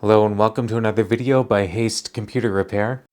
Hello and welcome to another video by Haste Computer Repair.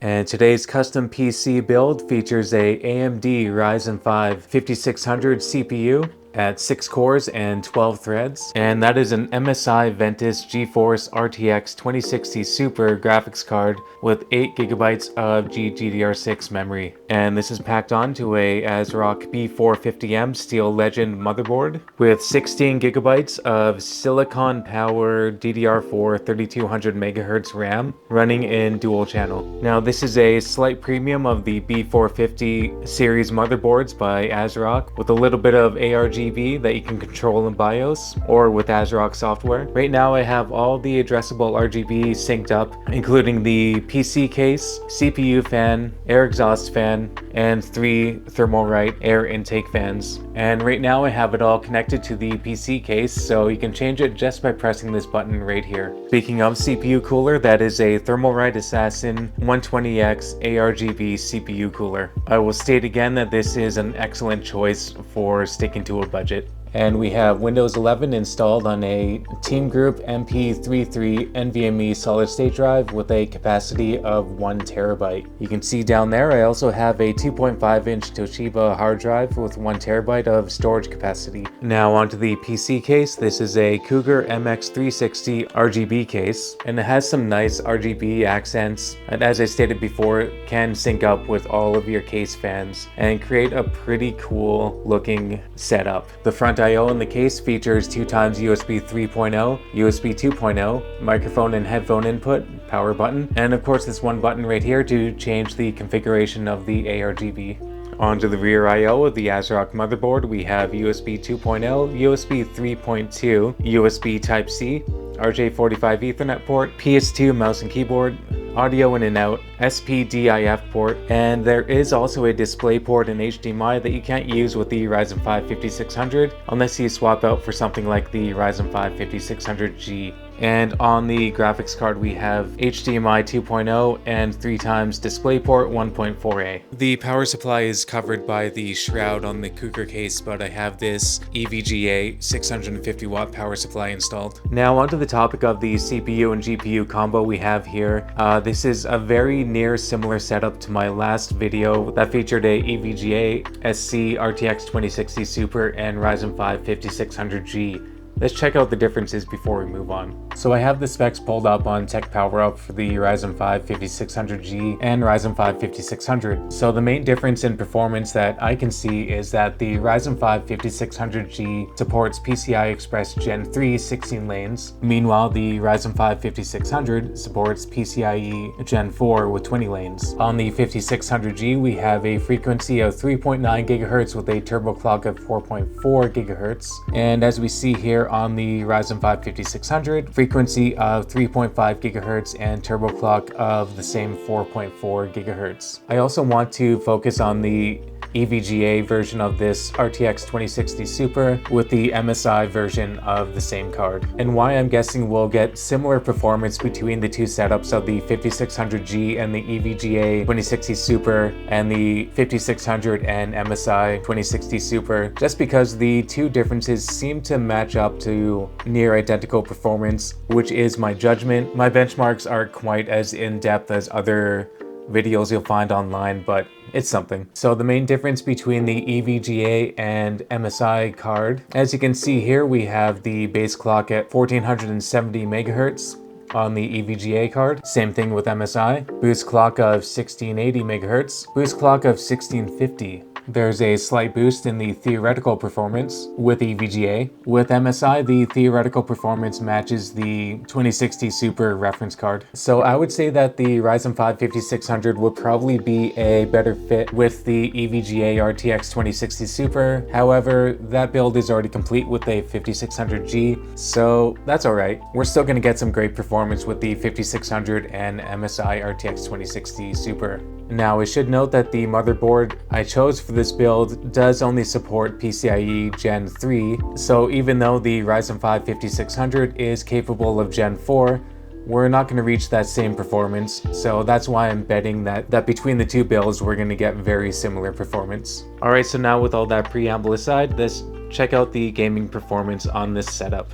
And today's custom PC build features a AMD Ryzen 5 5600 CPU at 6 cores and 12 threads, and that is an MSI Ventus GeForce RTX 2060 Super graphics card with 8GB of GDDR6 memory. And this is packed onto a AsRock B450M Steel Legend motherboard with 16GB of silicon power DDR4 3200 MHz RAM running in dual channel. Now this is a slight premium of the B450 series motherboards by AsRock with a little bit of ARGB that you can control in BIOS or with AsRock software. Right now I have all the addressable RGB synced up, including the PC case, CPU fan, air exhaust fan, and 3 Thermalright air intake fans. And right now I have it all connected to the PC case, so you can change it just by pressing this button right here. Speaking of CPU cooler, that is a Thermalright Assassin 120X ARGB CPU cooler. I will state again that this is an excellent choice for sticking to a budget. And we have Windows 11 installed on a Team Group MP33 NVMe solid state drive with a capacity of 1 TB. You can see down there I also have a 2.5-inch Toshiba hard drive with 1 TB of storage capacity. Now onto the PC case. This is a Cougar MX360 RGB case, and it has some nice RGB accents, and as I stated before, it can sync up with all of your case fans and create a pretty cool looking setup. The front I/O in the case features 2x USB 3.0, USB 2.0, microphone and headphone input, power button, and of course this one button right here to change the configuration of the ARGB. Onto the rear I/O of the AsRock motherboard, we have USB 2.0, USB 3.2, USB Type-C, RJ45 Ethernet port, PS2 mouse and keyboard, audio in and out, SPDIF port, and there is also a display port in HDMI that you can't use with the Ryzen 5 5600 unless you swap out for something like the Ryzen 5 5600G. And on the graphics card we have HDMI 2.0 and 3x DisplayPort 1.4a. The power supply is covered by the shroud on the Cougar case, but I have this EVGA 650 watt power supply installed. Now onto the topic of the CPU and GPU combo we have here. This is a very near similar setup to my last video that featured a EVGA SC RTX 2060 Super and Ryzen 5 5600G. Let's check out the differences before we move on. So I have the specs pulled up on Techpowerup for the Ryzen 5 5600G and Ryzen 5 5600. So the main difference in performance that I can see is that the Ryzen 5 5600G supports PCI Express Gen 3 16 lanes. Meanwhile, the Ryzen 5 5600 supports PCIe Gen 4 with 20 lanes. On the 5600G, we have a frequency of 3.9 GHz with a turbo clock of 4.4 GHz. And as we see here, on the Ryzen 5 5600, frequency of 3.5 GHz and turbo clock of the same 4.4 GHz. I also want to focus on the EVGA version of this RTX 2060 Super with the MSI version of the same card, and why I'm guessing we'll get similar performance between the two setups of the 5600G and the EVGA 2060 Super and the 5600 and MSI 2060 Super, just because the two differences seem to match up to near identical performance, which is my judgment. My benchmarks aren't quite as in-depth as other videos you'll find online, but it's something. So the main difference between the EVGA and MSI card, as you can see here, we have the base clock at 1470 MHz on the EVGA card. Same thing with MSI. Boost clock of 1680 MHz. Boost clock of 1650. There's a slight boost in the theoretical performance with EVGA. With MSI, the theoretical performance matches the 2060 Super reference card. So I would say that the Ryzen 5 5600 would probably be a better fit with the EVGA RTX 2060 Super. However, that build is already complete with a 5600G, so that's alright. We're still going to get some great performance with the 5600 and MSI RTX 2060 Super. Now, I should note that the motherboard I chose for this build does only support PCIe Gen 3, so even though the Ryzen 5 5600 is capable of Gen 4, we're not going to reach that same performance, so that's why I'm betting that between the two builds we're going to get very similar performance. Alright, so now with all that preamble aside, let's check out the gaming performance on this setup.